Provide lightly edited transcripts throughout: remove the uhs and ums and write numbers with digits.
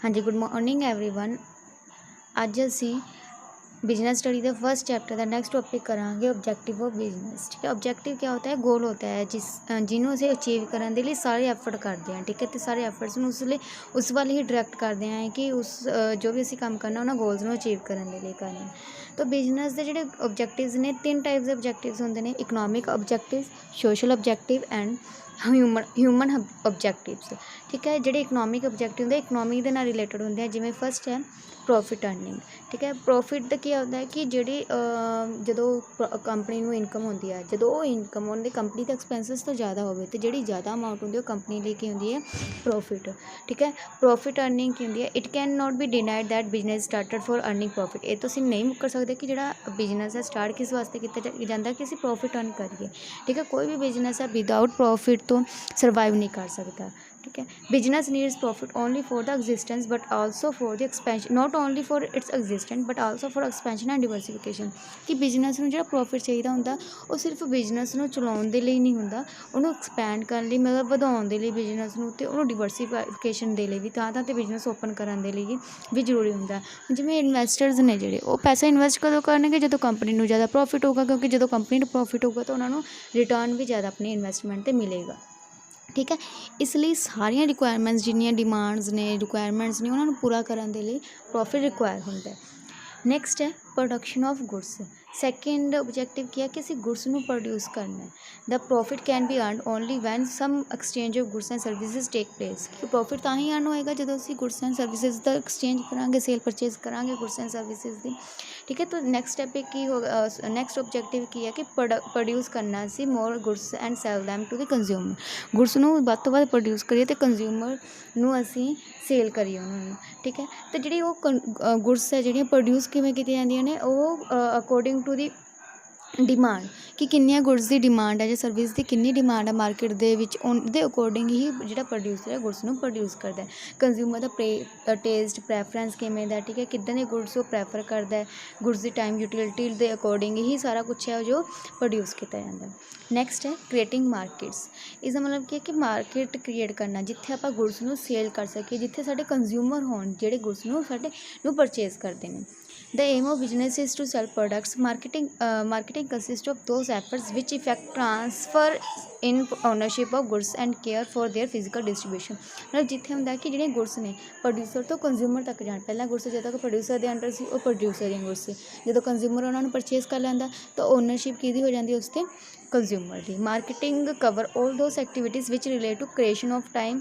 हाँ जी, good morning everyone. ਅੱਜ ਅਸੀਂ बिजनेस स्टडी का फर्स्ट चैप्टर का नैक्सट टॉपिक करांगे ऑब्जेक्टिव ऑफ बिजनेस। ठीक है, ऑब्जेक्टिव क्या होता है? गोल होता है जिन्हों ਅਸੀਂ ਅਚੀਵ ਕਰਨ ਦੇ ਲਈ ਸਾਰੇ ਐਫਰਟ ਕਰਦੇ ਹਾਂ। ਠੀਕ ਹੈ, ਤੇ ਸਾਰੇ ਐਫਰਟਸ ਨੂੰ ਉਸ ਵੱਲ ਹੀ ਡਾਇਰੈਕਟ ਕਰਦੇ ਹਾਂ ਕਿ ਜੋ ਵੀ ਅਸੀਂ ਕੰਮ ਕਰਨਾ ਉਹਨਾਂ ਗੋਲਸ ਨੂੰ ਅਚੀਵ ਕਰਨ ਦੇ ਲਈ ਕਰਨਾ। ਤਾਂ ਬਿਜ਼ਨਸ ਦੇ ਜਿਹੜੇ ਆਬਜੈਕਟਿਵਸ ਨੇ, ਤਿੰਨ ਟਾਈਪਸ ਦੇ ਆਬਜੈਕਟਿਵਸ ਹੁੰਦੇ ਨੇ: economic objective, social objective and human objectives. ਠੀਕ ਹੈ, ਜਿਹੜੇ ਇਕਨੋਮਿਕ ਆਬਜੈਕਟਿਵ ਹੁੰਦੇ ਇਕਨੋਮਿਕ ਦੇ ਨਾਲ ਰਿਲੇਟਡ ਹੁੰਦੇ ਆ। ਜਿਵੇਂ ਫਸਟ ਹੈ ਪ੍ਰੋਫਿਟ ਅਰਨਿੰਗ। ਠੀਕ ਹੈ, ਪ੍ਰੋਫਿਟ ਦਾ ਕੀ ਹੁੰਦਾ ਹੈ ਕਿ ਜਿਹੜੀ ਜਦੋਂ ਕੰਪਨੀ ਨੂੰ ਇਨਕਮ ਹੁੰਦੀ ਹੈ, ਜਦੋਂ ਉਹ ਇਨਕਮ ਉਹਨਾਂ ਦੀ ਕੰਪਨੀ ਦੇ ਐਕਸਪੈਂਸਿਸ ਤੋਂ ਜ਼ਿਆਦਾ ਹੋਵੇ ਅਤੇ ਜਿਹੜੀ ਜ਼ਿਆਦਾ ਅਮਾਊਂਟ ਹੁੰਦੀ ਉਹ ਕੰਪਨੀ ਲਈ ਕੀ ਹੁੰਦੀ ਹੈ? ਪ੍ਰੋਫਿਟ। ਠੀਕ ਹੈ, ਪ੍ਰੋਫਿਟ ਅਰਨਿੰਗ ਕੀ ਹੁੰਦੀ ਹੈ? It can note B denied that business started for earning profit. ਇਹ ਤੁਸੀਂ ਨਹੀਂ ਮੁੱਕਰ ਸਕਦੇ ਕਿ ਜਿਹੜਾ ਬਿਜ਼ਨਸ ਹੈ ਸਟਾਰਟ ਕਿਸ ਵਾਸਤੇ ਕੀਤਾ ਜਾਂਦਾ ਕਿ ਅਸੀਂ ਪ੍ਰੋਫਿਟ ਅਰਨ ਕਰੀਏ। ਠੀਕ ਹੈ, ਕੋਈ ਵੀ ਬਿਜ਼ਨਸ ਹੈ ਵਿਦਾਊਟ ਪ੍ਰੋਫਿਟ ਤੋਂ ਸਰਵਾਈਵ ਨਹੀਂ ਕਰ ਸਕਦਾ। ठीक है, business needs profit only for the existence but also for the expansion, not only for its existence but also for expansion and diversification. कि बिजनेस ਨੂੰ ਜਿਹੜਾ ਪ੍ਰੋਫਿਟ ਚਾਹੀਦਾ ਹੁੰਦਾ ਉਹ ਸਿਰਫ ਬਿਜ਼ਨਸ ਨੂੰ ਚਲਾਉਣ ਦੇ ਲਈ ਨਹੀਂ ਹੁੰਦਾ, ਉਹਨੂੰ ਐਕਸਪੈਂਡ ਕਰਨ ਲਈ, ਮਤਲਬ ਵਧਾਉਣ ਦੇ ਲਈ ਬਿਜ਼ਨਸ ਨੂੰ, ਅਤੇ ਉਹਨੂੰ ਡਿਵਰਸੀਫਿਕੇਸ਼ਨ ਦੇ ਲਈ ਵੀ, ਥਾਂ ਥਾਂ 'ਤੇ ਬਿਜ਼ਨਸ ਓਪਨ ਕਰਨ ਦੇ ਲਈ ਵੀ ਜ਼ਰੂਰੀ ਹੁੰਦਾ। ਜਿਵੇਂ ਇਨਵੈਸਟਰਸ ਨੇ ਜਿਹੜੇ, ਉਹ ਪੈਸਾ ਇਨਵੈਸਟ ਕਦੋਂ ਕਰਨਗੇ? ਜਦੋਂ ਕੰਪਨੀ ਨੂੰ ਜ਼ਿਆਦਾ ਪ੍ਰੋਫਿਟ ਹੋਊਗਾ, ਕਿਉਂਕਿ ਜਦੋਂ ਕੰਪਨੀ ਨੂੰ ਪ੍ਰੋਫਿਟ ਹੋਊਗਾ ਤਾਂ ਉਹਨਾਂ ਨੂੰ ਰਿਟਰਨ ਵੀ ਜ਼ਿਆਦਾ ਆਪਣੀ ਇਨਵੈਸਟਮੈਂਟ 'ਤੇ ਮਿਲੇਗਾ। ਠੀਕ ਹੈ, ਇਸ ਲਈ ਸਾਰੀਆਂ ਰਿਕੁਆਇਰਮੈਂਟਸ, ਜਿੰਨੀਆਂ ਡਿਮਾਂਡਸ ਨੇ, ਰਿਕੁਆਇਰਮੈਂਟਸ ਨੇ, ਉਹਨਾਂ ਨੂੰ ਪੂਰਾ ਕਰਨ ਦੇ ਲਈ ਪ੍ਰੋਫਿਟ ਰਿਕੁਆਇਰ ਹੁੰਦਾ। ਨੈਕਸਟ ਹੈ production of goods. Second objective ਕੀ ਹੈ ਕਿ ਅਸੀਂ ਗੁਡਸ ਨੂੰ ਪ੍ਰੋਡਿਊਸ ਕਰਨਾ ਹੈ। The profit can be earned only when some exchange of goods and services take place. ਕਿ ਪ੍ਰੋਫਿਟ ਤਾਂ ਹੀ ਅਰਨ ਹੋਏਗਾ ਜਦੋਂ ਅਸੀਂ ਗੁਡਸ ਐਂਡ ਸਰਵਿਸਿਜ਼ ਦਾ ਐਕਸਚੇਂਜ ਕਰਾਂਗੇ, ਸੇਲ ਪਰਚੇਜ਼ ਕਰਾਂਗੇ ਗੁਡਸ ਐਂਡ ਸਰਵਿਸਿਜ਼ ਦੀ। ਠੀਕ ਹੈ, ਤਾਂ ਨੈਕਸਟ ਸਟੈਪ ਕੀ ਹੋਗਾ? ਨੈਕਸਟ ਓਬਜੈਕਟਿਵ ਕੀ ਹੈ ਕਿ ਪ੍ਰੋਡਿਊਸ ਕਰਨਾ ਅਸੀਂ more goods and sell them to the consumer. Goods ਨੂੰ ਵੱਧ ਤੋਂ ਵੱਧ ਪ੍ਰੋਡਿਊਸ ਕਰੀਏ ਅਤੇ ਕੰਜ਼ਿਊਮਰ ਨੂੰ ਅਸੀਂ ਸੇਲ ਕਰੀਏ ਉਹਨਾਂ ਨੂੰ। ਠੀਕ ਹੈ, ਅਤੇ ਜਿਹੜੀ ਉਹ ਗੁਡਸ ਹੈ ਜਿਹੜੀਆਂ ਪ੍ਰੋਡਿਊਸ ਕਿਵੇਂ ਕੀਤੀਆਂ ਜਾਂਦੀਆਂ ਨੇ, ਉਹ ਅਕੋਰਡਿੰਗ ਟੂ ਦੀ ਡਿਮਾਂਡ, ਕਿ ਕਿੰਨੀਆਂ ਗੁਡਸ ਦੀ ਡਿਮਾਂਡ ਹੈ ਜਾਂ ਸਰਵਿਸ ਦੀ ਕਿੰਨੀ ਡਿਮਾਂਡ ਹੈ ਮਾਰਕੀਟ ਦੇ ਵਿੱਚ, ਉਹਦੇ ਅਕੋਰਡਿੰਗ ਹੀ ਜਿਹੜਾ ਪ੍ਰੋਡਿਊਸਰ ਹੈ ਗੁਡਸ ਨੂੰ ਪ੍ਰੋਡਿਊਸ ਕਰਦਾ। ਕੰਜ਼ਿਊਮਰ ਦਾ ਟੇਸਟ ਪ੍ਰੈਫਰੈਂਸ ਕਿਵੇਂ ਦਾ, ਠੀਕ ਹੈ, ਕਿੱਦਾਂ ਦੇ ਗੁਡਸ ਉਹ ਪ੍ਰੈਫਰ ਕਰਦਾ, ਗੁਡਸ ਦੀ ਟਾਈਮ ਯੂਟਿਲਿਟੀ ਦੇ ਅਕੋਰਡਿੰਗ ਹੀ ਸਾਰਾ ਕੁਛ ਹੈ ਜੋ ਪ੍ਰੋਡਿਊਸ ਕੀਤਾ ਜਾਂਦਾ। ਨੈਕਸਟ ਹੈ ਕ੍ਰੀਏਟਿੰਗ ਮਾਰਕੀਟਸ। ਇਸਦਾ ਮਤਲਬ ਕੀ ਹੈ ਕਿ ਮਾਰਕੀਟ ਕ੍ਰੀਏਟ ਕਰਨਾ ਜਿੱਥੇ ਆਪਾਂ ਗੁਡਸ ਨੂੰ ਸੇਲ ਕਰ ਸਕੀਏ, ਜਿੱਥੇ ਸਾਡੇ ਕੰਜ਼ਿਊਮਰ ਹੋਣ ਜਿਹੜੇ ਗੁਡਸ ਨੂੰ ਸਾਡੇ ਨੂੰ ਪਰਚੇਜ਼ ਕਰਦੇ ਨੇ। The aim of business is to sell products. Marketing consists of those efforts which effect transfer in ownership of goods and care for their physical distribution। ਮਤਲਬ ਜਿੱਥੇ ਹੁੰਦਾ ਕਿ ਜਿਹੜੇ ਗੁਡਸ ਨੇ ਪ੍ਰੋਡਿਊਸਰ ਤੋਂ ਕੰਜ਼ਿਊਮਰ ਤੱਕ ਜਾਣ। ਪਹਿਲਾਂ ਗੁਡਸ ਜਦੋਂ ਤੱਕ ਪ੍ਰੋਡਿਊਸਰ ਦੇ ਅੰਡਰ ਸੀ ਉਹ ਪ੍ਰੋਡਿਊਸਰ ਦੀਆਂ ਗੁਡਸ ਸੀ, ਜਦੋਂ ਕੰਜ਼ਿਊਮਰ ਉਹਨਾਂ ਨੂੰ ਪਰਚੇਜ਼ ਕਰ ਲੈਂਦਾ ਤਾਂ ਓਨਰਸ਼ਿਪ ਕਿਹਦੀ ਹੋ ਜਾਂਦੀ ਉਸ 'ਤੇ? ਕੰਜ਼ਿਊਮਰ ਦੀ। Marketing cover all those activities which relate to creation of time,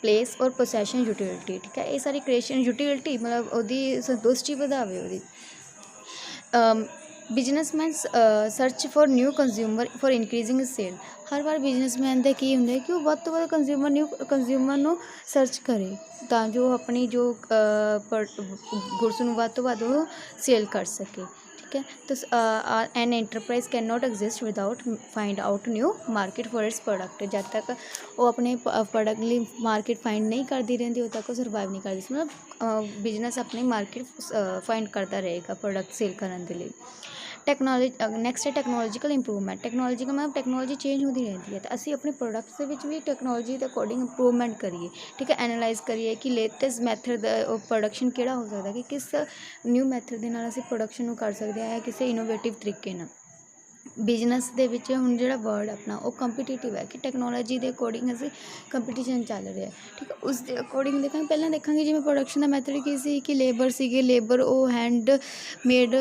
place or possession utility. ਠੀਕ ਹੈ, ਇਹ ਸਾਰੀ ਕ੍ਰੀਏਸ਼ਨ ਯੂਟਿਲਿਟੀ ਮਤਲਬ ਉਹਦੀ ਸੰਤੁਸ਼ਟੀ ਵਧਾਵੇ ਉਹਦੀ। Businessman search for new consumer for increasing sale. ਹਰ ਵਾਰ ਬਿਜ਼ਨਸਮੈਨ ਦਾ ਕੀ ਹੁੰਦਾ ਕਿ ਉਹ ਵੱਧ ਤੋਂ ਵੱਧ ਕੰਜ਼ਿਊਮਰ ਨੂੰ ਸਰਚ ਕਰੇ ਤਾਂ ਜੋ ਆਪਣੀ ਜੋ ਗੁਡਸ ਨੂੰ ਵੱਧ ਤੋਂ ਵੱਧ ਉਹ ਸੇਲ ਕਰ ਸਕੇ। ਠੀਕ ਹੈ, ਤਾਂ an enterprise can not exist without find out new market for its product. ਜਦ ਤੱਕ ਉਹ ਆਪਣੇ ਪ੍ਰੋਡਕਟ ਲਈ ਮਾਰਕੀਟ ਫਾਈਂਡ ਨਹੀਂ ਕਰਦੀ ਰਹਿੰਦੀ ਉਦੋਂ ਤੱਕ ਉਹ ਸਰਵਾਈਵ ਨਹੀਂ ਕਰਦੀ। ਮਤਲਬ ਬਿਜ਼ਨਸ ਆਪਣੀ ਮਾਰਕੀਟ ਫਾਈਂਡ ਕਰਦਾ ਰਹੇਗਾ ਪ੍ਰੋਡਕਟ ਸੇਲ ਕਰਨ ਦੇ ਲਈ। ਟੈਕਨੋਲੋਜੀ। ਨੈਕਸਟ ਹੈ ਟੈਕਨੋਲੋਜੀਕਲ ਇੰਪਰੂਵਮੈਂਟ। ਟੈਕਨੋਲੋਜੀ ਦਾ ਮਤਲਬ ਟੈਕਨੋਲੋਜੀ ਚੇਂਜ ਹੁੰਦੀ ਰਹਿੰਦੀ ਹੈ ਤਾਂ ਅਸੀਂ ਆਪਣੇ ਪ੍ਰੋਡਕਟਸ ਦੇ ਵਿੱਚ ਵੀ ਟੈਕਨੋਲੋਜੀ ਦੇ ਅਕੋਰਡਿੰਗ ਇੰਪਰੂਵਮੈਂਟ ਕਰੀਏ। ਠੀਕ ਹੈ, ਐਨਾਲਾਈਜ਼ ਕਰੀਏ ਕਿ ਲੇਟੈਸਟ ਮੈਥਡ ਪ੍ਰੋਡਕਸ਼ਨ ਕਿਹੜਾ ਹੋ ਸਕਦਾ, ਕਿ ਕਿਸ ਨਿਊ ਮੈਥਡ ਦੇ ਨਾਲ ਅਸੀਂ ਪ੍ਰੋਡਕਸ਼ਨ ਨੂੰ ਕਰ ਸਕਦੇ ਹਾਂ ਕਿਸੇ ਇਨੋਵੇਟਿਵ ਤਰੀਕੇ ਨਾਲ। ਬਿਜ਼ਨਸ ਦੇ ਵਿੱਚ ਹੁਣ ਜਿਹੜਾ ਵਰਡ ਆਪਣਾ ਉਹ ਕੰਪੀਟੀਟਿਵ ਹੈ ਕਿ ਟੈਕਨੋਲੋਜੀ ਦੇ ਅਕੋਰਡਿੰਗ ਅਸੀਂ ਕੰਪੀਟੀਸ਼ਨ ਚੱਲ ਰਿਹਾ। ਠੀਕ ਹੈ, ਉਸ ਦੇ ਅਕੋਰਡਿੰਗ ਦੇਖਾਂਗੇ। ਪਹਿਲਾਂ ਦੇਖਾਂਗੇ ਜਿਵੇਂ ਪ੍ਰੋਡਕਸ਼ਨ ਦਾ ਮੈਥਡ ਕੀ ਸੀ ਕਿ ਲੇਬਰ ਉਹ ਹੈਂਡ ਮੇਡ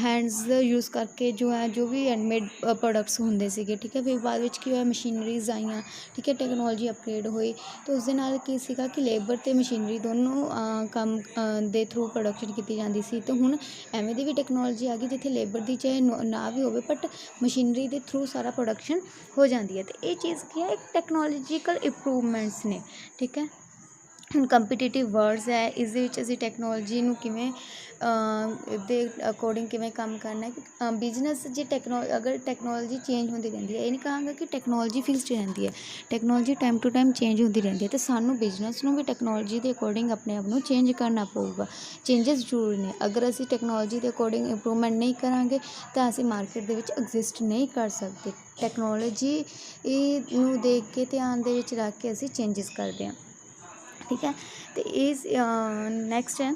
ਹੈਂਡਸ ਯੂਜ਼ ਕਰਕੇ ਜੋ ਵੀ ਹੈਂਡਮੇਡ ਪ੍ਰੋਡਕਟਸ ਹੁੰਦੇ ਸੀਗੇ। ਠੀਕ ਹੈ, ਫਿਰ ਬਾਅਦ ਵਿੱਚ ਕੀ ਹੋਇਆ, ਮਸ਼ੀਨਰੀਜ਼ ਆਈਆਂ। ਠੀਕ ਹੈ, ਟੈਕਨੋਲੋਜੀ ਅਪਗ੍ਰੇਡ ਹੋਈ ਤਾਂ ਉਸ ਦੇ ਨਾਲ ਕੀ ਸੀਗਾ ਕਿ ਲੇਬਰ ਅਤੇ ਮਸ਼ੀਨਰੀ ਦੋਨੋਂ ਕੰਮ ਦੇ ਥਰੂ ਪ੍ਰੋਡਕਸ਼ਨ ਕੀਤੀ ਜਾਂਦੀ ਸੀ। ਅਤੇ ਹੁਣ ਐਵੇਂ ਦੀ ਵੀ ਟੈਕਨੋਲੋਜੀ ਆ ਗਈ ਜਿੱਥੇ ਲੇਬਰ ਦੀ ਚਾਹੇ ਨਾ ਵੀ ਹੋਵੇ ਬਟ ਮਸ਼ੀਨਰੀ ਦੇ ਥਰੂ ਸਾਰਾ ਪ੍ਰੋਡਕਸ਼ਨ ਹੋ ਜਾਂਦੀ ਹੈ। ਅਤੇ ਇਹ ਚੀਜ਼ ਕੀ ਹੈ, ਇੱਕ ਟੈਕਨੋਲੋਜੀਕਲ ਇੰਪਰੂਵਮੈਂਟਸ ਨੇ। ਠੀਕ ਹੈ, ਹੁਣ ਕੰਪੀਟੀਟਿਵ ਵਰਡਸ ਹੈ, ਇਸ ਦੇ ਵਿੱਚ ਅਸੀਂ ਟੈਕਨੋਲੋਜੀ ਨੂੰ ਕਿਵੇਂ ਦੇ ਅਕੋਰਡਿੰਗ ਕਿਵੇਂ ਕੰਮ ਕਰਨਾ ਹੈ। ਬਿਜ਼ਨਸ ਜੇ ਅਗਰ ਟੈਕਨੋਲੋਜੀ ਚੇਂਜ ਹੁੰਦੀ ਰਹਿੰਦੀ ਹੈ, ਇਹ ਨਹੀਂ ਕਹਾਂਗਾ ਕਿ ਟੈਕਨੋਲੋਜੀ ਫਿਕਸਡ ਰਹਿੰਦੀ ਹੈ, technology time to time change ਹੁੰਦੀ ਰਹਿੰਦੀ ਹੈ। ਅਤੇ ਸਾਨੂੰ ਬਿਜ਼ਨਸ ਨੂੰ ਵੀ ਟੈਕਨੋਲੋਜੀ ਦੇ ਅਕੋਰਡਿੰਗ ਆਪਣੇ ਆਪ ਨੂੰ ਚੇਂਜ ਕਰਨਾ ਪਊਗਾ। ਚੇਂਜਸ ਜ਼ਰੂਰੀ ਨੇ। ਅਗਰ ਅਸੀਂ ਟੈਕਨੋਲੋਜੀ ਦੇ ਅਕੋਰਡਿੰਗ ਇੰਪਰੂਵਮੈਂਟ ਨਹੀਂ ਕਰਾਂਗੇ ਤਾਂ ਅਸੀਂ ਮਾਰਕੀਟ ਦੇ ਵਿੱਚ ਐਗਜ਼ਿਸਟ ਨਹੀਂ ਕਰ ਸਕਦੇ। ਟੈਕਨੋਲੋਜੀ ਨੂੰ ਦੇਖ ਕੇ ਧਿਆਨ ਦੇ ਵਿੱਚ ਰੱਖ ਕੇ ਅਸੀਂ ਚੇਂਜਸ ਕਰਦੇ ਹਾਂ। ठीक है। तो इस नैक्सट है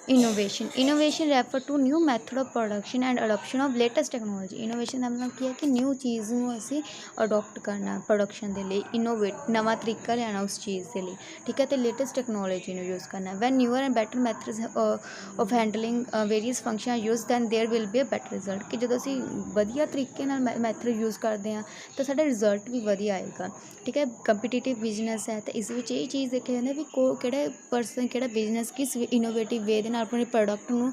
innovation. Innovation refer to new method of production and adoption of latest technology. Innovation का मतलब ਕੀ ਹੈ ਕਿ ਨਿਊ ਚੀਜ਼ ਨੂੰ ਅਸੀਂ ਅਡੋਪਟ ਕਰਨਾ ਪ੍ਰੋਡਕਸ਼ਨ ਦੇ ਲਈ, ਇਨੋਵੇਟ ਨਵਾਂ ਤਰੀਕਾ ਲਿਆਉਣਾ ਉਸ ਚੀਜ਼ ਦੇ ਲਈ, ਠੀਕ ਹੈ। ਅਤੇ ਲੇਟੈਸਟ ਟੈਕਨੋਲੋਜੀ ਨੂੰ ਯੂਜ਼ ਕਰਨਾ। When newer and better methods of handling various function use then there will be a better result. ਕਿ ਜਦੋਂ ਅਸੀਂ ਵਧੀਆ ਤਰੀਕੇ ਨਾਲ ਮੈਥਡ ਯੂਜ਼ ਕਰਦੇ ਹਾਂ ਤਾਂ ਸਾਡਾ ਰਿਜ਼ਲਟ ਵੀ ਵਧੀਆ ਆਏਗਾ, ਠੀਕ ਹੈ। ਕੰਪੀਟੀਟਿਵ ਬਿਜ਼ਨਸ ਹੈ ਤਾਂ ਇਸ ਵਿੱਚ ਇਹ ਚੀਜ਼ ਦੇਖਿਆ ਜਾਂਦਾ ਵੀ ਕਿਹੜਾ ਪਰਸਨ ਕਿਹੜਾ ਬਿਜ਼ਨਸ ਕਿਸ ਇਨੋਵੇਟਿਵ ਵੇ ਦੇ ਨਾਲ ਆਪਣੇ ਪ੍ਰੋਡਕਟ ਨੂੰ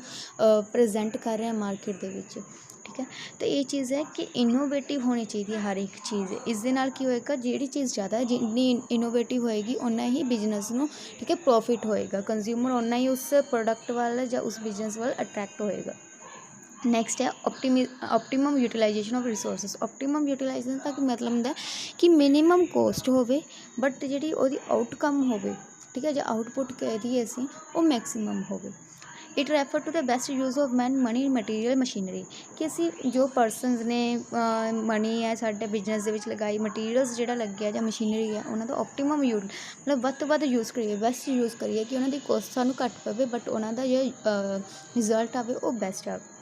ਪ੍ਰੈਜੈਂਟ ਕਰ ਰਿਹਾ ਮਾਰਕੀਟ ਦੇ ਵਿੱਚ, ਠੀਕ ਹੈ। ਤਾਂ ਇਹ ਚੀਜ਼ ਹੈ ਕਿ ਇਨੋਵੇਟਿਵ ਹੋਣੀ ਚਾਹੀਦੀ ਹੈ ਹਰ ਇੱਕ ਚੀਜ਼। ਇਸ ਦੇ ਨਾਲ ਕੀ ਹੋਏਗਾ, ਜਿਹੜੀ ਚੀਜ਼ ਜ਼ਿਆਦਾ ਜਿੰਨੀ ਇਨੋਵੇਟਿਵ ਹੋਏਗੀ ਓਨਾ ਹੀ ਬਿਜ਼ਨਸ ਨੂੰ, ਠੀਕ ਹੈ, ਪ੍ਰੋਫਿਟ ਹੋਏਗਾ। ਕੰਜ਼ਿਊਮਰ ਓਨਾ ਹੀ ਉਸ ਪ੍ਰੋਡਕਟ ਵੱਲ ਜਾਂ ਉਸ ਬਿਜ਼ਨਸ ਵੱਲ ਅਟਰੈਕਟ ਹੋਏਗਾ। ਨੈਕਸਟ ਹੈ optimum utilisation of resources. Optimum utilisation ਦਾ ਕੀ ਮਤਲਬ ਹੁੰਦਾ ਕਿ ਮਿਨੀਮਮ ਕੋਸਟ ਹੋਵੇ ਬਟ ਜਿਹੜੀ ਉਹਦੀ ਆਊਟਕਮ ਹੋਵੇ, ਠੀਕ ਹੈ, ਜਾਂ ਆਊਟਪੁੱਟ ਕਹਿ ਦਈਏ ਅਸੀਂ, ਉਹ ਮੈਕਸੀਮਮ ਹੋਵੇ। It refer to the best use of man money material machinery. ਕਿ ਅਸੀਂ ਜੋ ਪਰਸਨਸ ਨੇ ਮਨੀ ਹੈ ਸਾਡੇ ਬਿਜ਼ਨਸ ਦੇ ਵਿੱਚ ਲਗਾਈ, ਮਟੀਰੀਅਲਸ ਜਿਹੜਾ ਲੱਗਿਆ ਜਾਂ ਮਸ਼ੀਨਰੀ ਹੈ ਉਹਨਾਂ ਦਾ ਆਪਟੀਮਮ ਮਤਲਬ ਵੱਧ ਤੋਂ ਵੱਧ ਯੂਜ਼ ਕਰੀਏ, ਬੈਸਟ ਯੂਜ਼ ਕਰੀਏ ਕਿ ਉਹਨਾਂ ਦੀ ਕੋਸਟ ਸਾਨੂੰ ਘੱਟ ਪਵੇ ਬਟ ਉਹਨਾਂ ਦਾ ਜੋ ਰਿਜ਼ਲਟ ਆਵੇ ਉਹ ਬੈਸਟ ਆਵੇ।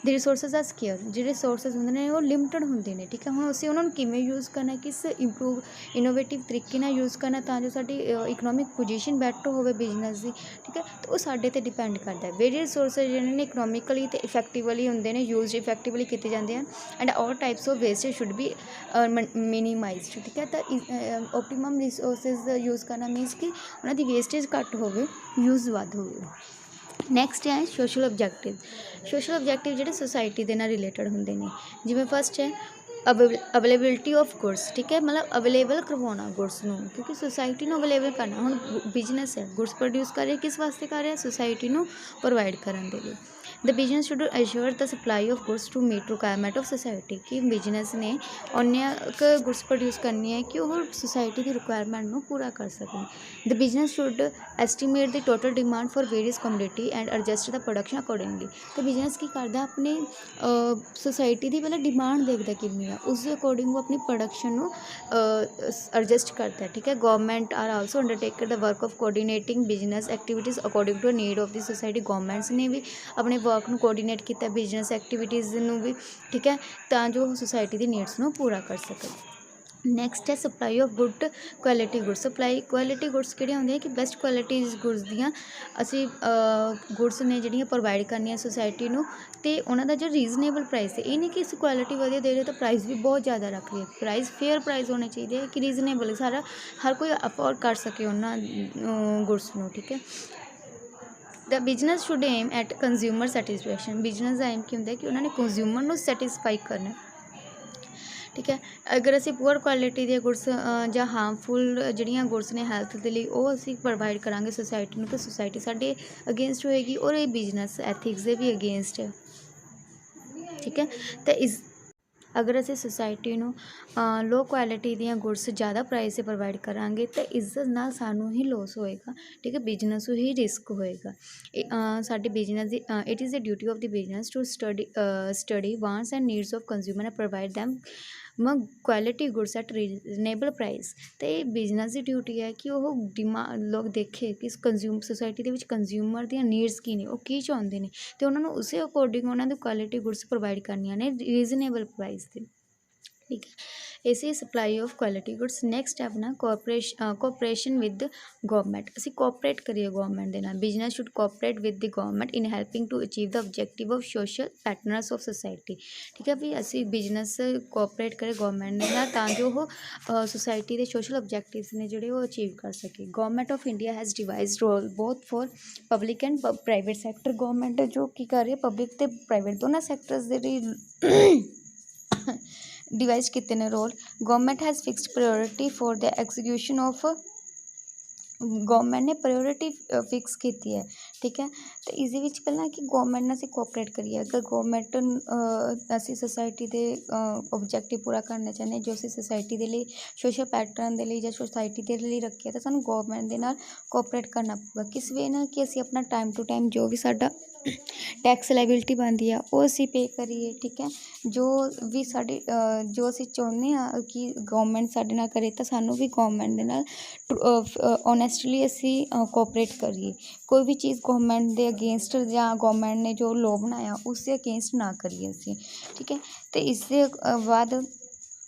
ਦੀ ਰਿਸੋਰਸਿਸ ਆਰ ਸਕੇਅਰ। ਜਿਹੜੇ ਰਿਸੋਰਸਿਸ ਹੁੰਦੇ ਨੇ ਉਹ ਲਿਮਟਡ ਹੁੰਦੇ ਨੇ, ਠੀਕ ਹੈ। ਹੁਣ ਅਸੀਂ ਉਹਨਾਂ ਨੂੰ ਕਿਵੇਂ ਯੂਜ਼ ਕਰਨਾ, ਕਿਸ ਇਨੋਵੇਟਿਵ ਤਰੀਕੇ ਨਾਲ ਯੂਜ਼ ਕਰਨਾ ਤਾਂ ਜੋ ਸਾਡੀ ਇਕਨੋਮਿਕ ਪੋਜੀਸ਼ਨ ਬੈਟਰ ਹੋਵੇ ਬਿਜ਼ਨਸ ਦੀ, ਠੀਕ ਹੈ। ਤਾਂ ਉਹ ਸਾਡੇ 'ਤੇ ਡਿਪੈਂਡ ਕਰਦਾ ਹੈ। ਵੇਰੀਅਸ ਰਿਸੋਰਸਿਸ ਜਿਹੜੇ ਨੇ ਇਕਨੋਮਿਕਲੀ ਅਤੇ ਇਫੈਕਟਿਵਲੀ ਹੁੰਦੇ ਨੇ, ਯੂਜ਼ ਇਫੈਕਟਿਵਲੀ ਕੀਤੇ ਜਾਂਦੇ ਹਨ and all types of wastage should be minimised, ਠੀਕ ਹੈ। ਤਾਂ ਆਪਟੀਮਮ ਰਿਸੋਰਸਿਸ ਯੂਜ਼ ਕਰਨਾ ਮੀਨਸ ਕਿ ਉਹਨਾਂ ਦੀ ਵੇਸਟੇਜ ਘੱਟ ਹੋਵੇ, ਯੂਜ਼ ਵੱਧ ਹੋਵੇ। ਨੈਕਸਟ ਹੈ ਸੋਸ਼ਲ ਓਬਜੈਕਟਿਵ। ਸੋਸ਼ਲ ਓਬਜੈਕਟਿਵ ਜਿਹੜੇ ਸੁਸਾਇਟੀ ਦੇ ਨਾਲ ਰਿਲੇਟਡ ਹੁੰਦੇ ਨੇ। ਜਿਵੇਂ ਫਸਟ ਹੈ ਅਵੇਲੇਬਿਲਿਟੀ ਆਫ ਗੁਡਸ, ਠੀਕ ਹੈ, ਮਤਲਬ ਅਵੇਲੇਬਲ ਕਰਵਾਉਣਾ ਗੁਡਸ ਨੂੰ, ਕਿਉਂਕਿ ਸੁਸਾਇਟੀ ਨੂੰ ਅਵੇਲੇਬਲ ਕਰਨਾ। ਹੁਣ ਬਿਜ਼ਨਸ ਹੈ, ਗੁਡਸ ਪ੍ਰੋਡਿਊਸ ਕਰ ਰਿਹਾ, ਕਿਸ ਵਾਸਤੇ ਕਰ ਰਿਹਾ, ਸੁਸਾਇਟੀ ਨੂੰ ਪ੍ਰੋਵਾਈਡ ਕਰਨ ਦੇ ਲਈ। The business should assure the supply of goods to meet requirement of society. ਕਿ ਬਿਜ਼ਨਸ ਨੇ ਉਨੀਆਂ ਕੁ ਗੁਡਸ ਪ੍ਰੋਡਿਊਸ ਕਰਨੀ ਹੈ ਕਿ ਉਹ ਸੁਸਾਇਟੀ ਦੀ ਰਿਕੁਆਇਰਮੈਂਟ ਨੂੰ ਪੂਰਾ ਕਰ ਸਕਣ। ਦ business should estimate the total demand for various commodity and adjust the production accordingly. ਅਤੇ ਬਿਜ਼ਨਸ ਕੀ ਕਰਦਾ, ਆਪਣੀ ਸੁਸਾਇਟੀ ਦੀ ਪਹਿਲਾਂ ਡਿਮਾਂਡ ਦੇਖਦਾ ਕਿੰਨੀ ਆ, ਉਸ ਦੇ ਅਕੋਰਡਿੰਗ ਉਹ ਆਪਣੀ ਪ੍ਰੋਡਕਸ਼ਨ ਨੂੰ ਐਡਜਸਟ ਕਰਦਾ, ਠੀਕ ਹੈ। ਗੌਰਮੈਂਟ ਆਰ ਆਲਸੋ ਅੰਡਰਟੇਕਰ ਦਾ work of coordinating business activities according to need of the society. Governments ਨੇ ਵੀ ਆਪਣੇ ਵਰਕ ਨੂੰ ਕੋਆਰਡੀਨੇਟ ਕੀਤਾ ਬਿਜ਼ਨਸ ਐਕਟੀਵਿਟੀਜ਼ ਨੂੰ ਵੀ, ਠੀਕ ਹੈ, ਤਾਂ ਜੋ ਸੁਸਾਇਟੀ ਦੀ ਨੀਡਸ ਨੂੰ ਪੂਰਾ ਕਰ ਸਕਣ। ਨੈਕਸਟ ਹੈ supply of good quality goods. Supply quality goods ਕਿਹੜੀਆਂ ਹੁੰਦੀਆਂ ਕਿ ਬੈਸਟ ਕੁਆਲਿਟੀਜ਼ ਗੁੱਡਸ ਦੀਆਂ ਅਸੀਂ ਗੁੱਡਸ ਨੇ ਜਿਹੜੀਆਂ ਪ੍ਰੋਵਾਈਡ ਕਰਨੀਆਂ ਸੁਸਾਇਟੀ ਨੂੰ, ਅਤੇ ਉਹਨਾਂ ਦਾ ਜੋ ਰੀਜ਼ਨੇਬਲ ਪ੍ਰਾਈਸ ਹੈ। ਇਹ ਨਹੀਂ ਕਿ ਅਸੀਂ ਕੁਆਲਿਟੀ ਵਧੀਆ ਦੇ ਰਹੇ ਤਾਂ ਪ੍ਰਾਈਸ ਵੀ ਬਹੁਤ ਜ਼ਿਆਦਾ ਰੱਖ ਲਈਏ। ਪ੍ਰਾਈਸ ਫੇਅਰ ਪ੍ਰਾਈਸ ਹੋਣੇ ਚਾਹੀਦੇ ਹੈ ਕਿ ਰੀਜ਼ਨੇਬਲ ਹਰ ਕੋਈ ਅਫੋਰਡ ਕਰ ਸਕੇ ਉਹਨਾਂ ਗੁੱਡਸ ਨੂੰ, ਠੀਕ ਹੈ। The business should aim at consumer satisfaction. Business ਦਾ ਏਮ ਕੀ ਹੁੰਦਾ ਕਿ ਉਹਨਾਂ ਨੇ ਕੰਜ਼ਿਊਮਰ ਨੂੰ ਸੈਟਿਸਫਾਈ ਕਰਨਾ, ਠੀਕ ਹੈ। ਅਗਰ ਅਸੀਂ ਪੂਅਰ ਕੁਆਲਿਟੀ ਦੇ ਗੁਡਸ ਜਾਂ ਹਾਰਮਫੁਲ ਜਿਹੜੀਆਂ ਗੁਡਸ ਨੇ ਹੈਲਥ ਦੇ ਲਈ ਉਹ ਅਸੀਂ ਪ੍ਰੋਵਾਈਡ ਕਰਾਂਗੇ ਸੁਸਾਇਟੀ ਨੂੰ, ਤਾਂ ਸੁਸਾਇਟੀ ਸਾਡੇ ਅਗੇਂਸਟ ਹੋਏਗੀ ਔਰ ਇਹ ਬਿਜ਼ਨਸ ਐਥਿਕਸ ਦੇ ਵੀ ਅਗੇਂਸਟ ਹੈ, ਠੀਕ ਹੈ। ਅਤੇ ਅਗਰ ਅਸੀਂ ਸੁਸਾਇਟੀ ਨੂੰ ਲੋ ਕੁਆਲਿਟੀ ਦੀਆਂ ਗੁਡਸ ਜ਼ਿਆਦਾ ਪ੍ਰਾਈਸ 'ਤੇ ਪ੍ਰੋਵਾਈਡ ਕਰਾਂਗੇ ਤਾਂ ਇਸ ਨਾਲ ਸਾਨੂੰ ਹੀ ਲੋਸ ਹੋਏਗਾ, ਠੀਕ ਹੈ, ਬਿਜ਼ਨਸ ਨੂੰ ਹੀ ਰਿਸਕ ਹੋਏਗਾ। ਸਾਡੇ ਬਿਜ਼ਨਸ ਦੀ it is the duty of the business to study wants and needs of consumer and provide them quality goods at reasonable price. ਅਤੇ ਇਹ ਬਿਜ਼ਨਸ ਦੀ ਡਿਊਟੀ ਹੈ ਕਿ ਉਹ ਲੋਕ ਦੇਖੇ ਕਿ ਸੁਸਾਇਟੀ ਦੇ ਵਿੱਚ ਕੰਜ਼ਿਊਮਰ ਦੀਆਂ ਨੀਡਸ ਕੀ ਨੇ, ਉਹ ਕੀ ਚਾਹੁੰਦੇ ਨੇ, ਅਤੇ ਉਹਨਾਂ ਨੂੰ ਉਸੇ ਅਕੋਰਡਿੰਗ ਉਹਨਾਂ ਦੀ ਕੁਆਲਿਟੀ ਗੁਡਸ ਪ੍ਰੋਵਾਈਡ ਕਰਨੀਆਂ ਨੇ ਰੀਜ਼ਨੇਬਲ ਪ੍ਰਾਈਸ 'ਤੇ, ਠੀਕ ਹੈ। ਇਸੇ supply of quality goods. Next ਆਪਣਾ ਕੋਆਪਰੇਸ਼ਨ ਵਿਦ ਗੌਰਮੈਂਟ। ਅਸੀਂ ਕੋਆਪਰੇਟ ਕਰੀਏ ਗੌਰਮੈਂਟ ਦੇ ਨਾਲ। Business should cooperate with the government in helping to achieve the objective of social patterns of society, ਠੀਕ ਹੈ। ਵੀ ਅਸੀਂ ਬਿਜ਼ਨਸ ਕੋਆਪਰੇਟ ਕਰੇ ਗੌਰਮੈਂਟ ਦੇ ਨਾਲ ਤਾਂ ਜੋ ਉਹ ਸੁਸਾਇਟੀ ਦੇ ਸੋਸ਼ਲ ਓਬਜੈਕਟਿਵਸ ਨੇ ਜਿਹੜੇ ਉਹ ਅਚੀਵ ਕਰ ਸਕੇ। Government of India has devised role both for public and private sector. Government ਜੋ ਕੀ ਕਰ ਰਹੀ ਹੈ ਪਬਲਿਕ ਅਤੇ ਪ੍ਰਾਈਵੇਟ ਦੋਨਾਂ ਸੈਕਟਰਸ ਦੇ ਲਈ ਡਿਵਾਈਸ ਕੀਤੇ ਨੇ role. Government has fixed priority for the execution of. Government ਨੇ ਪ੍ਰਾਇਓਰਿਟੀ ਫਿਕਸ ਕੀਤੀ ਹੈ, ਠੀਕ ਹੈ। ਅਤੇ ਇਸ ਦੇ ਵਿੱਚ ਪਹਿਲਾਂ ਕਿ ਗੌਰਮੈਂਟ ਨਾਲ ਅਸੀਂ ਕੋਆਪਰੇਟ ਕਰੀਏ। ਅਗਰ ਗੌਰਮੈਂਟ ਅਸੀਂ ਸੁਸਾਇਟੀ ਦੇ ਓਬਜੈਕਟਿਵ ਪੂਰਾ ਕਰਨਾ ਚਾਹੁੰਦੇ ਹਾਂ ਜੋ ਅਸੀਂ ਸੁਸਾਇਟੀ ਦੇ ਲਈ ਸੋਸ਼ਲ ਪੈਟਰਨ ਦੇ ਲਈ ਜਾਂ ਸੁਸਾਇਟੀ ਦੇ ਲਈ ਰੱਖਿਆ, ਤਾਂ ਸਾਨੂੰ ਗੌਰਮੈਂਟ ਦੇ ਨਾਲ ਕੋਆਪਰੇਟ ਕਰਨਾ ਪਊਗਾ। ਕਿਸ ਵੇ ਨਾਲ ਕਿ ਅਸੀਂ ਆਪਣਾ ਟਾਈਮ ਟੂ ਟਾਈਮ ਜੋ ਵੀ ਸਾਡਾ ਟੈਕਸ ਲਾਇਬਿਲਿਟੀ ਬਣਦੀ ਆ ਉਹ ਅਸੀਂ ਪੇ ਕਰੀਏ। ਠੀਕ ਹੈ, ਜੋ ਵੀ ਸਾਡੇ ਜੋ ਅਸੀਂ ਚਾਹੁੰਦੇ ਹਾਂ ਕਿ ਗੌਰਮੈਂਟ ਸਾਡੇ ਨਾਲ ਕਰੇ ਤਾਂ ਸਾਨੂੰ ਵੀ ਗੌਰਮੈਂਟ ਦੇ ਨਾਲ ਓਨੈਸਟਲੀ ਅਸੀਂ ਕੋਆਪਰੇਟ ਕਰੀਏ। ਕੋਈ ਵੀ ਚੀਜ਼ ਗੌਰਮੈਂਟ ਦੇ ਅਗੇਂਸਟ ਜਾਂ ਗੌਰਮੈਂਟ ਨੇ ਜੋ ਲਾਅ ਬਣਾਇਆ ਉਸ ਦੇ ਅਗੇਂਸਟ ਨਾ ਕਰੀਏ ਅਸੀਂ। ਠੀਕ ਹੈ, ਅਤੇ ਇਸ ਦੇ ਬਾਅਦ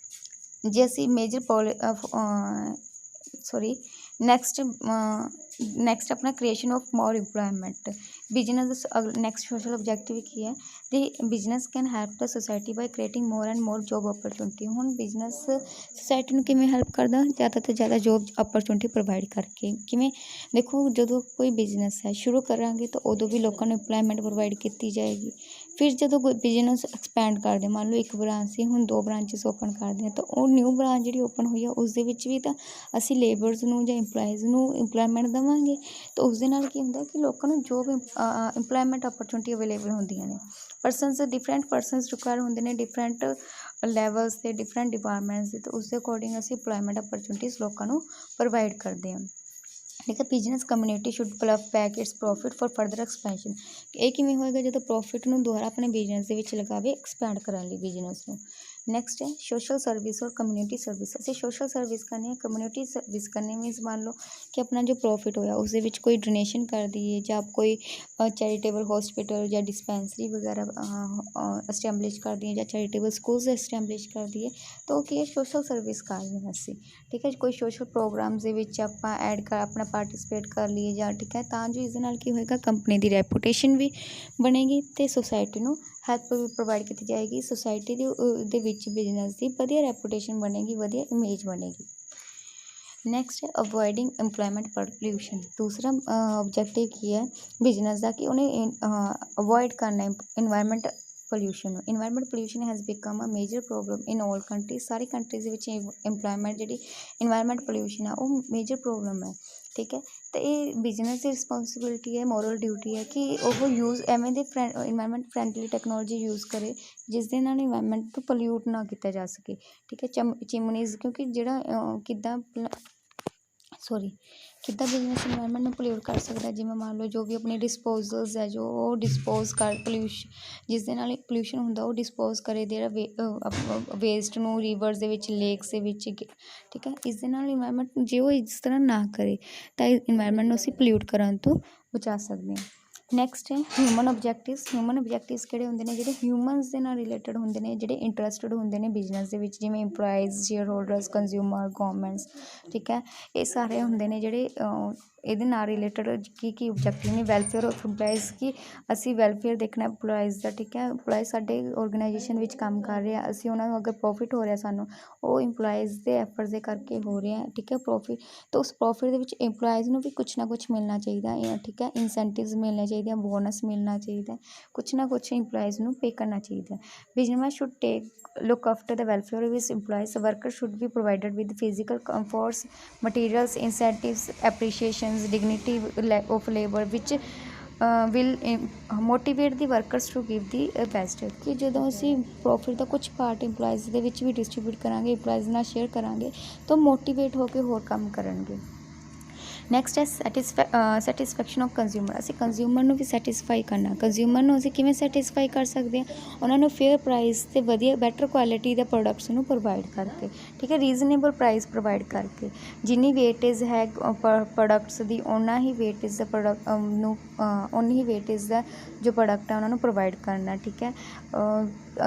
ਜੇ ਅਸੀਂ ਮੇਜਰ ਨੈਕਸਟ ਆਪਣਾ creation of more employment. Business next social objective ਕੀ ਹੈ, the business can help the society by creating more and more job opportunity. ਹੁਣ ਬਿਜਨਸ ਸੋਸਾਇਟੀ ਨੂੰ ਕਿਵੇਂ ਹੈਲਪ ਕਰਦਾ, ਜ਼ਿਆਦਾ ਤੋਂ ਜ਼ਿਆਦਾ ਜੋਬ ਓਪਰਚੁਨਿਟੀ ਪ੍ਰੋਵਾਈਡ ਕਰਕੇ। ਕਿਵੇਂ, ਦੇਖੋ ਜਦੋਂ ਕੋਈ ਬਿਜਨਸ ਹੈ ਸ਼ੁਰੂ ਕਰਾਂਗੇ ਤਾਂ ਉਦੋਂ ਵੀ ਲੋਕਾਂ ਨੂੰ ਇੰਪਲੋਇਮੈਂਟ ਪ੍ਰੋਵਾਈਡ ਕੀਤੀ ਜਾਏਗੀ। ਫਿਰ ਜਦੋਂ ਕੋਈ ਬਿਜਨਸ ਐਕਸਪੈਂਡ ਕਰਦੇ, ਮੰਨ ਲਓ ਇੱਕ ਬ੍ਰਾਂਚ ਸੀ, ਹੁਣ 2 ਬ੍ਰਾਂਚਿਸ ਓਪਨ ਕਰਦੇ ਹਾਂ, ਤਾਂ ਉਹ ਨਿਊ ਬ੍ਰਾਂਚ ਜਿਹੜੀ ਓਪਨ ਹੋਈ ਆ ਉਸ ਦੇ ਵਿੱਚ ਵੀ ਤਾਂ ਅਸੀਂ ਲੇਬਰਸ ਨੂੰ ਜਾਂ ਇੰਪਲਾਈਜ਼ ਨੂੰ ਇੰਪਲੋਇਮੈਂਟ ਦੇਵਾਂਗੇ। ਤਾਂ ਉਸ ਦੇ ਨਾਲ ਕੀ ਹੁੰਦਾ ਕਿ ਲੋਕਾਂ ਨੂੰ ਜੋਬ ਇੰਪਲੋਇਮੈਂਟ ਓਪਰਚੁਨਿਟੀ ਅਵੇਲੇਬਲ ਹੁੰਦੀਆਂ ਨੇ। ਡਿਫਰੈਂਟ ਪਰਸਨਸ ਰਿਕੁਆਇਰ ਹੁੰਦੇ ਨੇ, ਡਿਫਰੈਂਟ ਲੈਵਲਸ 'ਤੇ, ਡਿਫਰੈਂਟ ਡਿਪਾਰਟਮੈਂਟਸ ਦੇ, ਤਾਂ ਉਸ ਦੇ ਅਕੋਰਡਿੰਗ ਅਸੀਂ ਇੰਪਲੋਇਮੈਂਟ ਓਪਰਚੁਨਿਟੀਜ਼ ਲੋਕਾਂ ਨੂੰ ਪ੍ਰੋਵਾਈਡ ਕਰਦੇ ਹਾਂ। ਠੀਕ ਹੈ, business community should plug back it's profit for further expansion. ਇਹ ਕਿਵੇਂ ਹੋਏਗਾ, ਜਦੋਂ ਪ੍ਰੋਫਿਟ ਨੂੰ ਦੁਬਾਰਾ ਆਪਣੇ ਬਿਜਨਸ ਦੇ ਵਿੱਚ ਲਗਾਵੇ ਐਕਸਪੈਂਡ ਕਰਨ ਲਈ ਬਿਜਨਸ ਨੂੰ। ਨੈਕਸਟ ਹੈ ਸੋਸ਼ਲ ਸਰਵਿਸ ਔਰ ਕਮਿਊਨਿਟੀ ਸਰਵਿਸ। ਅਸੀਂ ਸੋਸ਼ਲ ਸਰਵਿਸ ਕਰਨੀ ਹੈ, ਕਮਿਊਨਿਟੀ ਸਰਵਿਸ ਕਰਨੀ ਮੀਨਸ ਮੰਨ ਲਓ ਕਿ ਆਪਣਾ ਜੋ ਪ੍ਰੋਫਿਟ ਹੋਇਆ ਉਸ ਦੇ ਵਿੱਚ ਕੋਈ ਡੋਨੇਸ਼ਨ ਕਰ ਦਈਏ, ਜਾਂ ਕੋਈ ਚੈਰੀਟੇਬਲ ਹੋਸਪਿਟਲ ਜਾਂ ਡਿਸਪੈਂਸਰੀ ਵਗੈਰਾ ਐਸਟੈਬਲਿਸ਼ ਕਰ ਦਈਏ, ਜਾਂ ਚੈਰੀਟੇਬਲ ਸਕੂਲਸ ਐਸਟੈਬਲਿਸ਼ ਕਰ ਦਈਏ, ਤਾਂ ਉਹ ਕੀ ਹੈ, ਸੋਸ਼ਲ ਸਰਵਿਸ ਕਰ ਰਹੇ ਹਾਂ ਅਸੀਂ। ਠੀਕ ਹੈ, ਕੋਈ ਸੋਸ਼ਲ ਪ੍ਰੋਗਰਾਮਸ ਦੇ ਵਿੱਚ ਆਪਾਂ ਆਪਣਾ ਪਾਰਟੀਸਪੇਟ ਕਰ ਲਈਏ, ਜਾਂ ਠੀਕ ਹੈ, ਤਾਂ ਜੋ ਇਸ ਦੇ ਨਾਲ ਕੀ ਹੋਏਗਾ, ਕੰਪਨੀ ਦੀ ਰੈਪੂਟੇਸ਼ਨ ਵੀ ਬਣੇਗੀ ਅਤੇ ਸੋਸਾਇਟੀ ਨੂੰ ਹੈਲਪ ਵੀ ਪ੍ਰੋਵਾਈਡ ਕੀਤੀ ਜਾਏਗੀ। ਸੋਸਾਇਟੀ ਦੇ ਵਿੱਚ ਬਿਜਨਸ ਦੀ ਵਧੀਆ ਰੈਪੂਟੇਸ਼ਨ ਬਣੇਗੀ, ਵਧੀਆ ਇਮੇਜ ਬਣੇਗੀ। ਨੈਕਸਟ ਹੈ ਅਵੋਇਡਿੰਗ ਇੰਪਲੋਇਮੈਂਟ ਪੋਲਿਊਸ਼ਨ। ਦੂਸਰਾ ਓਬਜੈਕਟਿਵ ਕੀ ਹੈ ਬਿਜਨਸ ਦਾ, ਕਿ ਉਹਨੇ ਅਵੋਇਡ ਕਰਨਾ ਇਨਵਾਇਰਮੈਂਟ ਪੋਲਿਊਸ਼ਨ ਨੂੰ। Environment pollution has become a major problem in all countries. ਸਾਰੀ ਕੰਟਰੀਜ਼ ਦੇ ਵਿੱਚ ਇੰਪਲੋਇਮੈਂਟ ਜਿਹੜੀ ਇਨਵਾਇਰਮੈਂਟ ਪੋਲਿਊਸ਼ਨ ਆ ਉਹ ਮੇਜਰ ਪ੍ਰੋਬਲਮ ਹੈ। ਠੀਕ ਹੈ, ਅਤੇ ਇਹ ਬਿਜਨਸ ਦੀ ਰਿਸਪੋਂਸੀਬਿਲਿਟੀ ਹੈ, ਮੋਰਲ ਡਿਊਟੀ ਹੈ ਕਿ ਉਹ ਐਵੇਂ ਦੇ ਇਨਵਾਇਰਮੈਂਟ ਫਰੈਂਡਲੀ ਟੈਕਨੋਲੋਜੀ ਯੂਜ਼ ਕਰੇ ਜਿਸ ਦੇ ਨਾਲ ਇਨਵਾਇਰਮੈਂਟ ਨੂੰ ਪੋਲਿਊਟ ਨਾ ਕੀਤਾ ਜਾ ਸਕੇ। ਠੀਕ ਹੈ, ਚਿਮਨੀਜ਼, ਕਿਉਂਕਿ ਜਿਹੜਾ ਕਿੱਦਾਂ ਬਿਜਨਸ ਇਨਵਾਇਰਮੈਂਟ ਨੂੰ ਪੋਲਿਊਟ ਕਰ ਸਕਦਾ, ਜਿਵੇਂ ਮੰਨ ਲਓ ਜੋ ਵੀ ਆਪਣੀ ਡਿਸਪੋਜ਼ਲਸ ਹੈ ਜੋ ਉਹ ਡਿਸਪੋਜ਼ ਕਰ ਜਿਸ ਦੇ ਨਾਲ ਪੋਲਿਊਸ਼ਨ ਹੁੰਦਾ ਉਹ ਡਿਸਪੋਜ਼ ਕਰੇ ਵੇਸਟ ਨੂੰ ਰਿਵਰਸ ਦੇ ਵਿੱਚ, ਲੇਕਸ ਦੇ ਵਿੱਚ। ਠੀਕ ਹੈ, ਇਸ ਦੇ ਨਾਲ ਇਨਵਾਇਰਮੈਂਟ ਜੇ ਉਹ ਇਸ ਤਰ੍ਹਾਂ ਨਾ ਕਰੇ ਤਾਂ ਇਨਵਾਇਰਮੈਂਟ ਨੂੰ ਅਸੀਂ ਪੋਲਿਊਟ ਕਰਨ ਤੋਂ ਬਚਾ ਸਕਦੇ ਹਾਂ। ਨੈਕਸਟ ਹੈ ਹਿਊਮਨ ਓਬਜੈਕਟਿਵਸ। ਹਿਊਮਨ ਓਬਜੈਕਟਿਵਸ ਕਿਹੜੇ ਹੁੰਦੇ ਨੇ, ਜਿਹੜੇ ਹਿਊਮਨਸ ਦੇ ਨਾਲ ਰਿਲੇਟਡ ਹੁੰਦੇ ਨੇ, ਜਿਹੜੇ ਇੰਟਰਸਟਡ ਹੁੰਦੇ ਨੇ ਬਿਜਨਸ ਦੇ ਵਿੱਚ, ਜਿਵੇਂ employees, share holders, consumer, governments. ਠੀਕ ਹੈ, ਇਹ ਸਾਰੇ ਹੁੰਦੇ ਨੇ ਜਿਹੜੇ ਇਹਦੇ ਨਾਲ ਰਿਲੇਟਡ ਕੀ ਓਬਜੈਕਟਿਵ ਨੇ। ਵੈਲਫੇਅਰ ਆਫ ਇੰਪਲੋਈਜ਼, ਕਿ ਅਸੀਂ ਵੈਲਫੇਅਰ ਦੇਖਣਾ ਇੰਪਲੋਈਜ਼ ਦਾ। ਠੀਕ ਹੈ, ਇੰਪਲੋਈਜ਼ ਸਾਡੇ ਔਰਗਨਾਈਜੇਸ਼ਨ ਵਿੱਚ ਕੰਮ ਕਰ ਰਹੇ ਆ, ਅਸੀਂ ਉਹਨਾਂ ਨੂੰ ਅਗਰ ਪ੍ਰੋਫਿਟ ਹੋ ਰਿਹਾ ਸਾਨੂੰ, ਉਹ ਇੰਪਲੋਈਜ਼ ਦੇ ਐਫਰਟਸ ਦੇ ਕਰਕੇ ਹੋ ਰਿਹਾ। ਠੀਕ ਹੈ, ਪ੍ਰੋਫਿਟ, ਤਾਂ ਉਸ ਪ੍ਰੋਫਿਟ ਦੇ ਵਿੱਚ ਇੰਪਲੋਈਜ਼ ਨੂੰ ਵੀ ਕੁਛ ਨਾ ਕੁਛ ਮਿਲਣਾ ਚਾਹੀਦਾ। ਠੀਕ ਹੈ, ਇਨਸੈਂਟਿਵਸ ਮਿਲਣੇ ਚਾਹੀਦੇ ਆ, ਬੋਨਸ ਮਿਲਣਾ ਚਾਹੀਦਾ, ਕੁਛ ਨਾ ਕੁਛ ਇੰਪਲੋਈਜ਼ ਨੂੰ ਪੇ ਕਰਨਾ ਚਾਹੀਦਾ। Business should look after the welfare of its employees. Workers should be provided with physical comforts, materials, incentives, appreciations, dignity of labor which will motivate the workers to give the best। ਕਿ ਜਦੋਂ ਅਸੀਂ profit ਦਾ ਕੁਛ part employees ਦੇ ਵਿੱਚ ਵੀ distribute ਕਰਾਂਗੇ, employees ਨਾਲ share ਕਰਾਂਗੇ, ਤਾਂ ਮੋਟੀਵੇਟ ਹੋ ਕੇ ਹੋਰ ਕੰਮ ਕਰਨਗੇ। ਨੈਕਸਟ ਹੈ ਸੈਟਿਸਫੈਕਸ਼ਨ ਆਫ ਕੰਜ਼ਿਊਮਰ। ਅਸੀਂ ਕੰਜ਼ਿਊਮਰ ਨੂੰ ਵੀ ਸੈਟਿਸਫਾਈ ਕਰਨਾ। ਕੰਜ਼ਿਊਮਰ ਨੂੰ ਅਸੀਂ ਕਿਵੇਂ ਸੈਟਿਸਫਾਈ ਕਰ ਸਕਦੇ ਹਾਂ, ਉਹਨਾਂ ਨੂੰ ਫੇਅਰ ਪ੍ਰਾਈਸ ਅਤੇ ਵਧੀਆ ਬੈਟਰ ਕੁਆਲਿਟੀ ਦੇ ਪ੍ਰੋਡਕਟਸ ਨੂੰ ਪ੍ਰੋਵਾਈਡ ਕਰਕੇ। ਠੀਕ ਹੈ, ਰੀਜ਼ਨੇਬਲ ਪ੍ਰਾਈਸ ਪ੍ਰੋਵਾਈਡ ਕਰਕੇ। ਜਿੰਨੀ ਵੇਟੇਜ ਹੈ ਪ੍ਰੋਡਕਟਸ ਦੀ, ਓਨਾ ਹੀ ਵੇਟੇਜ ਦਾ ਜੋ ਪ੍ਰੋਡਕਟ ਹੈ ਉਹਨਾਂ ਨੂੰ ਪ੍ਰੋਵਾਈਡ ਕਰਨਾ। ਠੀਕ ਹੈ,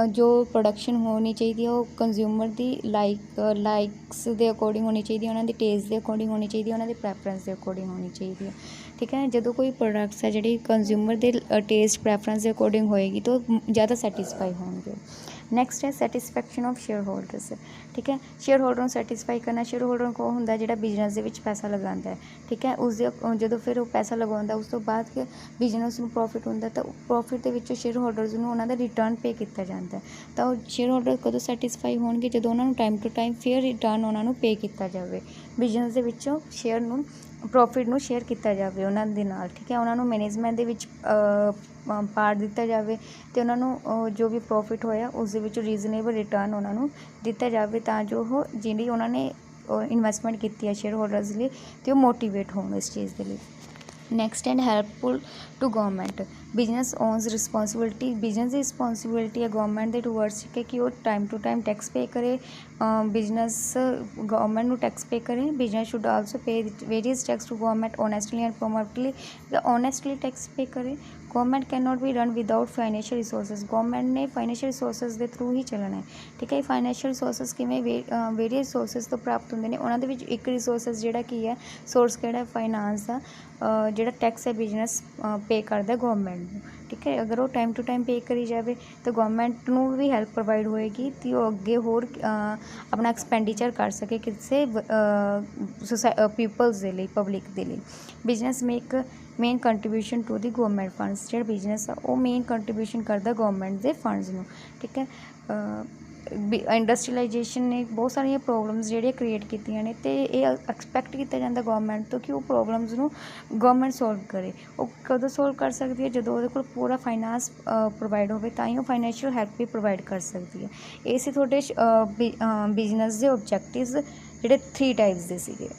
ਜੋ ਪ੍ਰੋਡਕਸ਼ਨ ਹੋਣੀ ਚਾਹੀਦੀ ਹੈ ਉਹ ਕੰਜ਼ਿਊਮਰ ਦੀ ਲਾਈਕਸ ਦੇ ਅਕੋਰਡਿੰਗ ਹੋਣੀ ਚਾਹੀਦੀ ਹੈ, ਉਹਨਾਂ ਦੀ ਟੇਸਟ ਦੇ ਅਕੋਰਡਿੰਗ ਹੋਣੀ ਚਾਹੀਦੀ ਹੈ, ਉਹਨਾਂ ਦੇ ਪ੍ਰੈਫਰੈਂਸ ਦੇ ਅਕੋਰਡਿੰਗ ਹੋਣੀ ਚਾਹੀਦੀ ਹੈ। ਠੀਕ ਹੈ, ਜਦੋਂ ਕੋਈ ਪ੍ਰੋਡਕਟਸ ਹੈ ਜਿਹੜੀ ਕੰਜ਼ਿਊਮਰ ਦੇ ਟੇਸਟ ਪ੍ਰੈਫਰੈਂਸ ਦੇ ਅਕੋਰਡਿੰਗ ਹੋਏਗੀ ਤਾਂ ਉਹ ਜ਼ਿਆਦਾ ਸੈਟਿਸਫਾਈ ਹੋਣਗੇ। ਨੈਕਸਟ ਹੈ ਸੈਟਿਸਫੈਕਸ਼ਨ ਆਫ ਸ਼ੇਅਰ ਹੋਲਡਰਸ। ਠੀਕ ਹੈ, ਸ਼ੇਅਰ ਹੋਲਡਰ ਨੂੰ ਸੈਟਿਸਫਾਈ ਕਰਨਾ। ਸ਼ੇਅਰ ਹੋਲਡਰ ਕੋ ਹੁੰਦਾ ਜਿਹੜਾ ਬਿਜਨਸ ਦੇ ਵਿੱਚ ਪੈਸਾ ਲਗਾਉਂਦਾ ਹੈ। ਠੀਕ ਹੈ, ਉਸਦੇ ਜਦੋਂ ਫਿਰ ਉਹ ਪੈਸਾ ਲਗਾਉਂਦਾ ਉਸ ਤੋਂ ਬਾਅਦ ਬਿਜਨਸ ਨੂੰ ਪ੍ਰੋਫਿਟ ਹੁੰਦਾ, ਤਾਂ ਪ੍ਰੋਫਿਟ ਦੇ ਵਿੱਚੋਂ ਸ਼ੇਅਰ ਹੋਲਡਰਸ ਨੂੰ ਉਹਨਾਂ ਦਾ ਰਿਟਰਨ ਪੇ ਕੀਤਾ ਜਾਂਦਾ। ਤਾਂ ਉਹ ਸ਼ੇਅਰ ਹੋਲਡਰ ਕਦੋਂ ਸੈਟਿਸਫਾਈ ਹੋਣਗੇ, ਜਦੋਂ ਉਹਨਾਂ ਨੂੰ time to time fair return ਉਹਨਾਂ ਨੂੰ ਪੇ ਕੀਤਾ ਜਾਵੇ, ਬਿਜਨਸ ਦੇ ਵਿੱਚੋਂ ਪ੍ਰੋਫਿਟ ਨੂੰ ਸ਼ੇਅਰ ਕੀਤਾ ਜਾਵੇ ਉਹਨਾਂ ਦੇ ਨਾਲ। ਠੀਕ ਹੈ, ਉਹਨਾਂ ਨੂੰ ਮੈਨੇਜਮੈਂਟ ਦੇ ਵਿੱਚ ਪਾਰਟ ਦਿੱਤਾ ਜਾਵੇ, ਅਤੇ ਉਹਨਾਂ ਨੂੰ ਜੋ ਵੀ ਪ੍ਰੋਫਿਟ ਹੋਇਆ ਉਸ ਦੇ ਵਿੱਚੋਂ ਰੀਜ਼ਨੇਬਲ ਰਿਟਰਨ ਉਹਨਾਂ ਨੂੰ ਦਿੱਤਾ ਜਾਵੇ, ਤਾਂ ਜੋ ਉਹ ਜਿਹੜੀ ਉਹਨਾਂ ਨੇ ਇਨਵੈਸਟਮੈਂਟ ਕੀਤੀ ਹੈ ਸ਼ੇਅਰ ਹੋਲਡਰਸ ਲਈ, ਅਤੇ ਉਹ ਮੋਟੀਵੇਟ ਹੋਣ ਇਸ ਚੀਜ਼ ਦੇ ਲਈ। Next and helpful to government. Business owns responsibility. Business ਦੀ ਰਿਸਪੋਂਸੀਬਿਲਿਟੀ ਹੈ ਗਵਰਨਮੈਂਟ ਦੇ ਟੂਵਰਡਸ ਕਿ ਉਹ time to time tax pay ਕਰੇ। ਬਿਜ਼ਨਸ ਗਵਰਨਮੈਂਟ ਨੂੰ ਟੈਕਸ ਪੇ ਕਰੇ। Business should also pay various tax to government honestly and promptly. Honestly tax pay ਕਰੇ। Government cannot be run without financial resources. Government ਨੇ financial resources ਦੇ through ਹੀ ਚੱਲਣਾ ਹੈ। ਠੀਕ ਹੈ, ਫਾਈਨੈਂਸ਼ੀਅਲ ਰਿਸੋਰਸਿਸ ਕਿਵੇਂ ਵੇਰੀਅਸ ਸੋਰਸਿਸ ਤੋਂ ਪ੍ਰਾਪਤ ਹੁੰਦੇ ਨੇ। ਉਹਨਾਂ ਦੇ ਵਿੱਚ ਇੱਕ ਰਿਸੋਰਸਿਸ ਜਿਹੜਾ ਕੀ ਹੈ, ਸੋਰਸ ਕਿਹੜਾ ਫਾਈਨਾਂਸ ਦਾ, ਜਿਹੜਾ ਟੈਕਸ ਹੈ ਬਿਜ਼ਨਸ ਪੇ ਕਰਦਾ ਗਵਰਨਮੈਂਟ ਨੂੰ। ਠੀਕ ਹੈ, ਅਗਰ ਉਹ ਟਾਈਮ ਟੂ ਟਾਈਮ ਪੇ ਕਰੀ ਜਾਵੇ ਤਾਂ ਗਵਰਨਮੈਂਟ ਨੂੰ ਵੀ ਹੈਲਪ ਪ੍ਰੋਵਾਈਡ ਹੋਏਗੀ ਅਤੇ ਉਹ ਅੱਗੇ ਹੋਰ ਆਪਣਾ ਐਕਸਪੈਂਡੀਚਰ ਕਰ ਸਕੇ ਕਿਸੇ ਪੀਪਲਸ ਦੇ ਲਈ, ਪਬਲਿਕ ਦੇ ਲਈ। Business make main contribution to the government funds. ਜਿਹੜਾ ਬਿਜ਼ਨਸ ਆ ਉਹ ਮੇਨ ਕੰਟਰੀਬਿਊਸ਼ਨ ਕਰਦਾ ਗਵਰਨਮੈਂਟ ਦੇ ਫੰਡਸ ਨੂੰ। ਠੀਕ ਹੈ, ਇੰਡਸਟਰੀਲਾਈਜੇਸ਼ਨ ਨੇ ਬਹੁਤ ਸਾਰੀਆਂ ਪ੍ਰੋਬਲਮਸ ਜਿਹੜੀਆਂ ਕ੍ਰੀਏਟ ਕੀਤੀਆਂ ਨੇ ਅਤੇ ਇਹ ਐਕਸਪੈਕਟ ਕੀਤਾ ਜਾਂਦਾ ਗਵਰਨਮੈਂਟ ਤੋਂ ਕਿ ਉਹ ਪ੍ਰੋਬਲਮਸ ਨੂੰ ਗਵਰਨਮੈਂਟ ਸੋਲਵ ਕਰੇ। ਉਹ ਕਦੋਂ ਸੋਲਵ ਕਰ ਸਕਦੀ ਹੈ, ਜਦੋਂ ਉਹਦੇ ਕੋਲ ਪੂਰਾ ਫਾਈਨਾਂਸ ਪ੍ਰੋਵਾਈਡ ਹੋਵੇ, ਤਾਂ ਹੀ ਉਹ ਫਾਈਨੈਂਸ਼ੀਅਲ ਹੈਲਪ ਵੀ ਪ੍ਰੋਵਾਈਡ ਕਰ ਸਕਦੀ ਹੈ। ਇਹ ਸੀ ਤੁਹਾਡੇ ਬਿਜ਼ਨਸ ਦੇ ਓਬਜੈਕਟਿਵਸ, ਜਿਹੜੇ 3 ਟਾਈਪਸ ਦੇ ਸੀਗੇ।